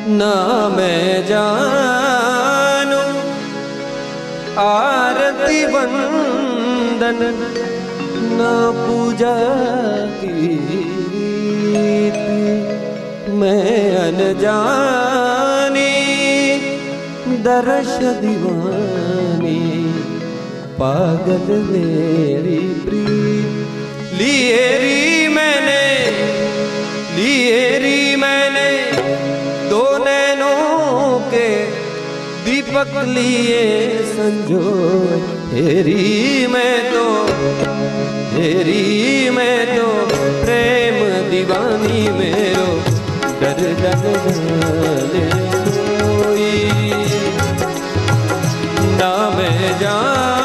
ना मैं जानू आरती वंदन ना पूजा गीत, मैं अनजानी दर्श दीवानी पागल मेरी प्रीत। लिए री मैंने दो नैनों के दीपक लिए संजोए। हेरी मैं तो प्रेम दीवानी मेरो डर जाने कोई ना मैं जान